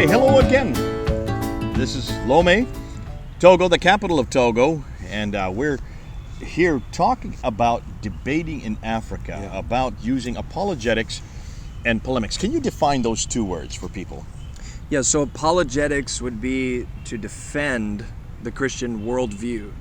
Okay, hello again. This is Lomé, Togo, the capital of Togo, and we're here talking about debating in Africa, about using apologetics and polemics. Can you define those two words for people? Yeah, so apologetics would be to defend the Christian worldview,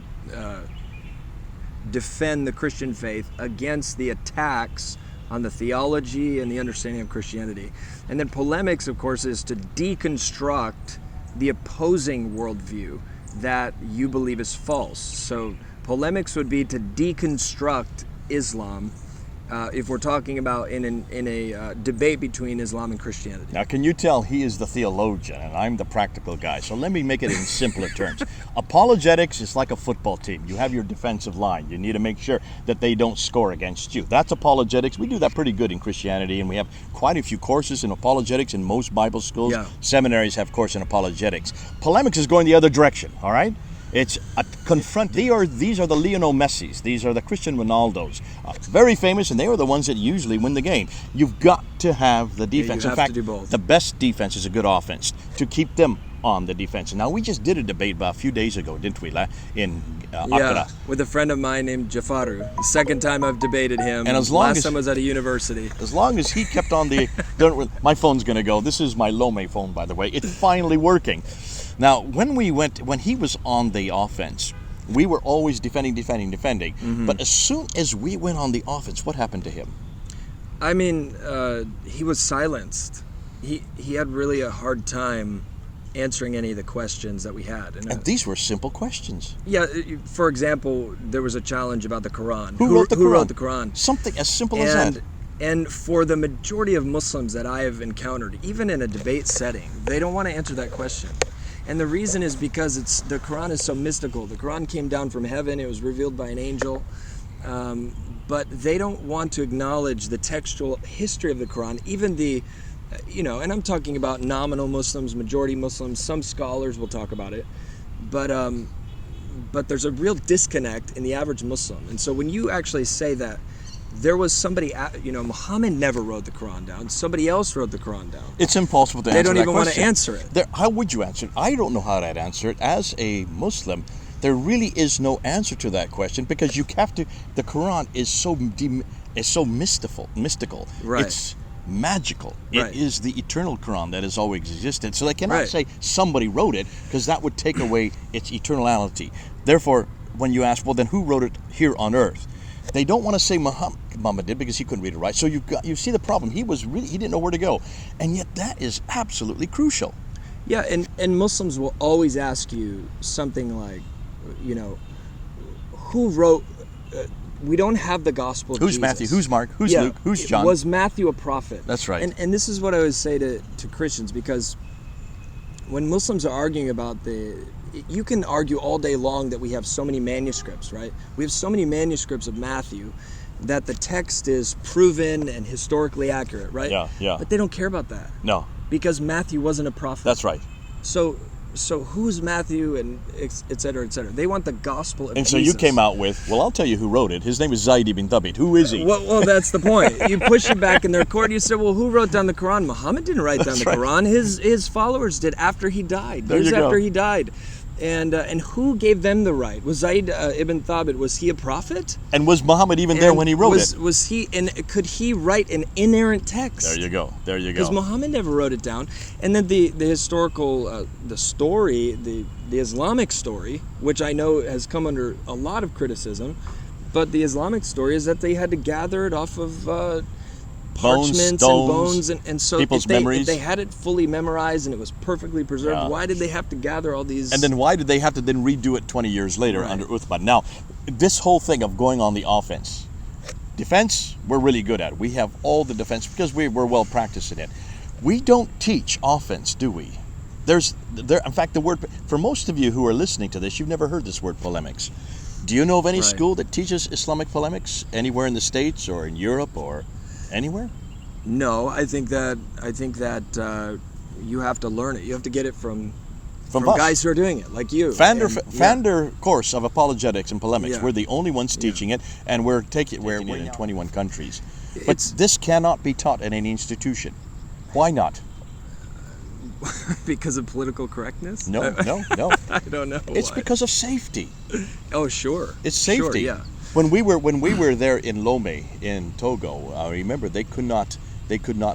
defend the Christian faith against the attacks on the theology and the understanding of Christianity. And then polemics, of course, is to deconstruct the opposing worldview that you believe is false. So polemics would be to deconstruct Islam if we're talking about in a debate between Islam and Christianity. Now, can you tell he is the theologian and I'm the practical guy? So let me make it in simpler terms. Apologetics is like a football team. You have your defensive line. You need to make sure that they don't score against you. That's apologetics. We do that pretty good in Christianity, and we have quite a few courses in apologetics in most Bible schools. Yeah. Seminaries have course in apologetics. Polemics is going the other direction, all right? It's a confront. These are the Lionel Messis. These are the Cristiano Ronaldos. Very famous, and they are the ones that usually win the game. You've got to have the defense. You have In fact, to do both. The best defense is a good offense to keep them on the defense. Now, we just did a debate about a few days ago, didn't we, in Accra? Yeah, with a friend of mine named Jafaaru. The second time I've debated him. And last time I was at a university. As long as he kept on the... my phone's going to go. This is my Lomé phone, by the way. It's finally working. Now, when he was on the offense, we were always defending. Mm-hmm. But as soon as we went on the offense, what happened to him? I mean, he was silenced. He had really a hard time answering any of the questions that we had. And these were simple questions. Yeah, for example, there was a challenge about the Qur'an. Who wrote the Qur'an? Something as simple as that. And for the majority of Muslims that I have encountered, even in a debate setting, they don't want to answer that question. And the reason is because the Qur'an is so mystical. The Qur'an came down from heaven. It was revealed by an angel. But they don't want to acknowledge the textual history of the Qur'an, even and I'm talking about nominal Muslims, majority Muslims. Some scholars will talk about it. But there's a real disconnect in the average Muslim. And so when you actually say that there was somebody, Muhammad never wrote the Qur'an down. Somebody else wrote the Qur'an down. It's impossible to answer that question. They don't even want to answer it. How would you answer it? I don't know how to answer it. As a Muslim, there really is no answer to that question because you have to. The Qur'an is so mystical. Right. It's magical. Right. It is the eternal Qur'an that has always existed. So they cannot say somebody wrote it because that would take away its eternality. Therefore, when you ask, well, then who wrote it here on earth? They don't want to say Muhammad did because he couldn't read or write. So you see the problem. He didn't know where to go, and yet that is absolutely crucial. Yeah, and Muslims will always ask you something like, who wrote? We don't have the Gospel of Who's Jesus. Matthew? Who's Mark? Who's Luke? Who's John? Was Matthew a prophet? That's right. And this is what I always say to Christians, because when Muslims are arguing about you can argue all day long that we have so many manuscripts, right? We have so many manuscripts of Matthew that the text is proven and historically accurate, right? Yeah. But they don't care about that. No. Because Matthew wasn't a prophet. That's right. So who's Matthew and et cetera, et cetera? They want the gospel of and Jesus. So you came out with, well, I'll tell you who wrote it. His name is Zayd ibn Thabit. Who is he? Well, that's the point. You push it back in their court. You say, well, who wrote down the Quran? Muhammad didn't write down the Quran. His followers did after he died. Years after he died. And who gave them the right? Was Zayd ibn Thabit, was he a prophet? And was Muhammad even there when he wrote it? Was he, and could he write an inerrant text? There you go. Because Muhammad never wrote it down. And then the historical, the story, the Islamic story, which I know has come under a lot of criticism, but the Islamic story is that they had to gather it off of parchments and bones, and so people's memories. If they had it fully memorized and it was perfectly preserved, why did they have to gather all these? And then why did they have to then redo it 20 years later under Uthman? Now, this whole thing of going on the offense, defense, we're really good at it. We have all the defense because we're well practiced in it. We don't teach offense, do we? In fact, the word, for most of you who are listening to this, you've never heard this word polemics. Do you know of any school that teaches Islamic polemics anywhere in the States or in Europe or anywhere? No, I think that you have to learn it. You have to get it from guys who are doing it, like you. Founder course of apologetics and polemics. Yeah. We're the only ones teaching it, and we're taking it in 21 countries. But this cannot be taught in any institution. Why not? Because of political correctness? No. I don't know. It's why. because of safety. Oh, sure. It's safety. Sure, yeah. When we were there in Lomé in Togo, I remember they could not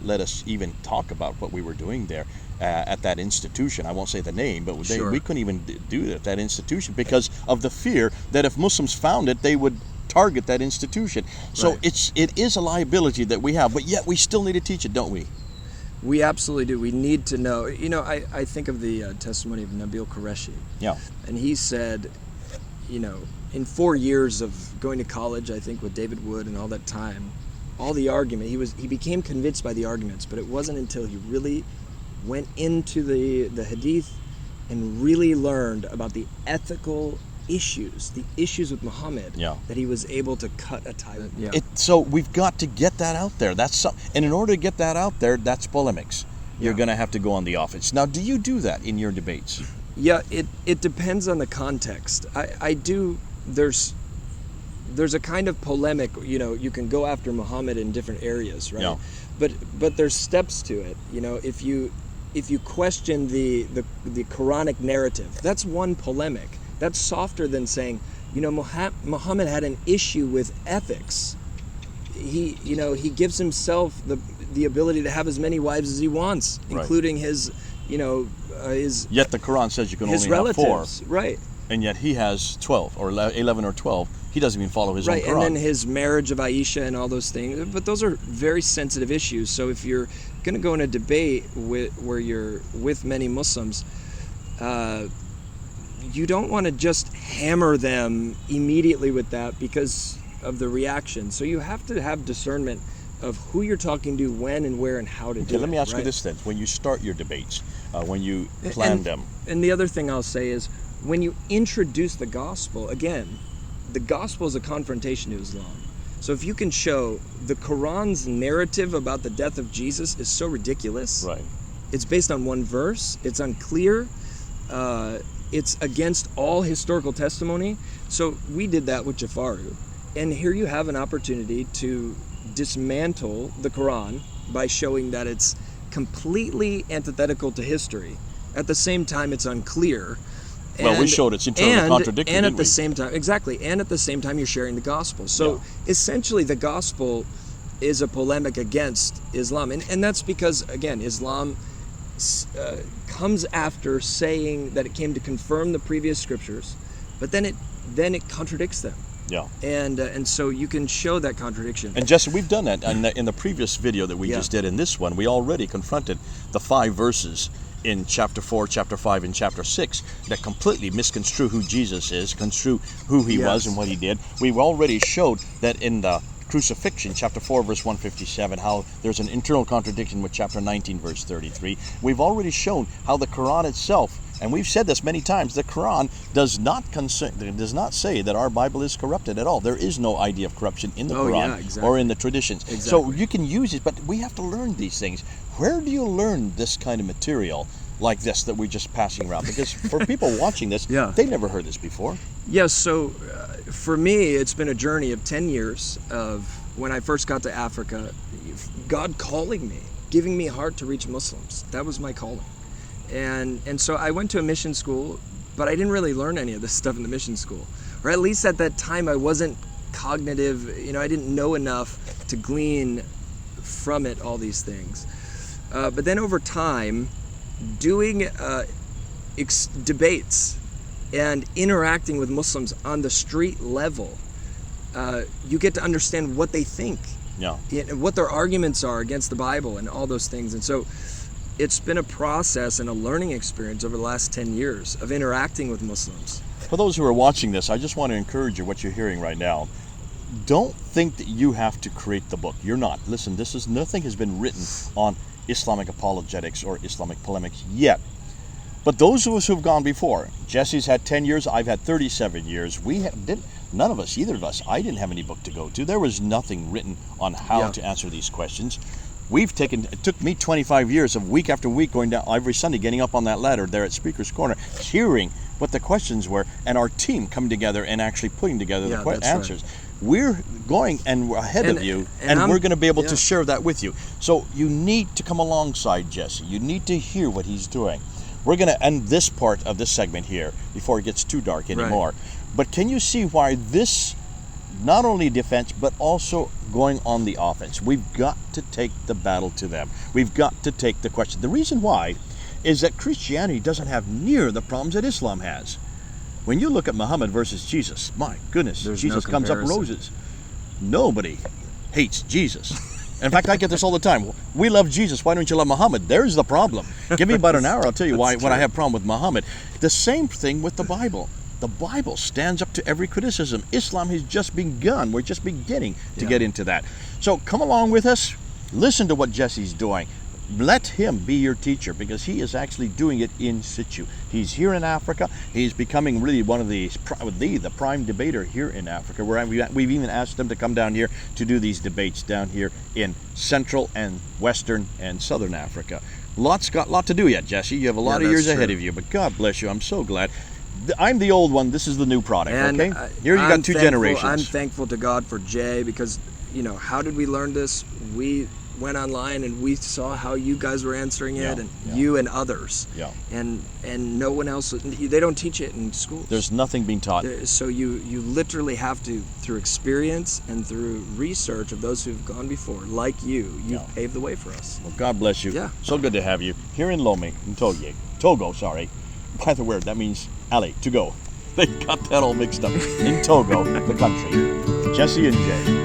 let us even talk about what we were doing there at that institution. I won't say the name, but we couldn't even do it at that institution because of the fear that if Muslims found it, they would target that institution. So Right. it is a liability that we have, but yet we still need to teach it, don't we? We absolutely do. We need to know. You know, I think of the testimony of Nabil Qureshi. Yeah. And he said, you know, in 4 years of going to college, I think with David Wood and all that time, all the argument, he became convinced by the arguments, but it wasn't until he really went into the hadith and really learned about the ethical issues, the issues with Muhammad, that he was able to cut a tie. So we've got to get that out there. And in order to get that out there, that's polemics. You're going to have to go on the offense. Now, do you do that in your debates? Yeah, it depends on the context. I do. There's a kind of polemic. You know, you can go after Muhammad in different areas, right? Yeah. But there's steps to it. You know, if you question the Quranic narrative, that's one polemic. That's softer than saying, you know, Muhammad had an issue with ethics. He gives himself the ability to have as many wives as he wants, including his, his. Yet the Quran says you can only relatives, have 4. right? And yet he has 12 or 11 or 12. He doesn't even follow his own Quran. And then his marriage of Aisha and all those things. But those are very sensitive issues. So if you're going to go in a debate where you're with many Muslims, you don't want to just hammer them immediately with that because of the reaction. So you have to have discernment of who you're talking to, when and where and how to do it. Let me ask you this then. When you start your debates, when you plan them. And the other thing I'll say is, when you introduce the gospel, again, the gospel is a confrontation to Islam. So if you can show the Quran's narrative about the death of Jesus is so ridiculous. Right. It's based on one verse. It's unclear. It's against all historical testimony. So we did that with Jafaaru. And here you have an opportunity to dismantle the Quran by showing that it's completely antithetical to history. At the same time, it's unclear. Well, we showed it's internally contradictory, and at the same time, exactly, and at the same time, you're sharing the gospel. So essentially, the gospel is a polemic against Islam, and that's because, again, Islam comes after saying that it came to confirm the previous scriptures, but then it contradicts them. Yeah. And so you can show that contradiction. And Jesse, we've done that in the previous video that we just did. In this one, we already confronted the 5 verses in chapter 4, chapter 5, and chapter 6 that completely misconstrue who Jesus is, construe who he was and what he did. We've already showed that in the crucifixion, chapter 4, verse 157, how there's an internal contradiction with chapter 19, verse 33. We've already shown how the Quran itself, and we've said this many times, the Quran does not say that our Bible is corrupted at all. There is no idea of corruption in the Quran or in the traditions. Exactly. So you can use it, but we have to learn these things. Where do you learn this kind of material like this that we're just passing around? Because for people watching this, they've never heard this before. Yeah, so for me, it's been a journey of 10 years of when I first got to Africa, God calling me, giving me a heart to reach Muslims. That was my calling. And so I went to a mission school, but I didn't really learn any of this stuff in the mission school. Or at least at that time, I wasn't cognitive, I didn't know enough to glean from it all these things. But then over time, doing debates and interacting with Muslims on the street level, you get to understand what they think, and what their arguments are against the Bible and all those things. And so it's been a process and a learning experience over the last 10 years of interacting with Muslims. For those who are watching this, I just want to encourage you, what you're hearing right now. Don't think that you have to create the book. You're not. Listen, nothing has been written on Islamic apologetics or Islamic polemics yet. But those of us who've gone before, Jesse's had 10 years, I've had 37 years. None of us, either of us, I didn't have any book to go to. There was nothing written on how to answer these questions. It took me 25 years of week after week going down every Sunday, getting up on that ladder there at Speaker's Corner, hearing what the questions were, and our team coming together and actually putting together the answers. Right. We're going and we're ahead of you, and we're going to be able to share that with you. So you need to come alongside Jesse. You need to hear what he's doing. We're going to end this part of this segment here before it gets too dark anymore. Right. But can you see why this, not only defense, but also going on the offense? We've got to take the battle to them. We've got to take the question. The reason why is that Christianity doesn't have near the problems that Islam has. When you look at Muhammad versus Jesus, my goodness, Jesus comes up roses. Nobody hates Jesus. In fact, I get this all the time. We love Jesus. Why don't you love Muhammad? There's the problem. Give me about an hour. I'll tell you why. When I have a problem with Muhammad. The same thing with the Bible. The Bible stands up to every criticism. Islam has just begun. We're just beginning to get into that. So come along with us. Listen to what Jesse's doing. Let him be your teacher, because he is actually doing it in situ. He's here in Africa. He's becoming really one of the prime debater here in Africa. We've even asked him to come down here to do these debates down here in Central and Western and Southern Africa. Lot to do yet, Jesse. You have a lot of years ahead of you, but God bless you. I'm so glad. I'm the old one. This is the new product, and okay? Here you got two generations. I'm thankful to God for Jay, because, how did we learn this? We went online and we saw how you guys were answering it, and you and others. Yeah. And no one else, they don't teach it in schools. There's nothing being taught. So you literally have to, through experience and through research of those who've gone before, like you've paved the way for us. Well, God bless you. Yeah. So good to have you here in Lomé, in Togo, sorry. By the word, that means alley, to go. They got that all mixed up. In Togo, the country. Jesse and Jay.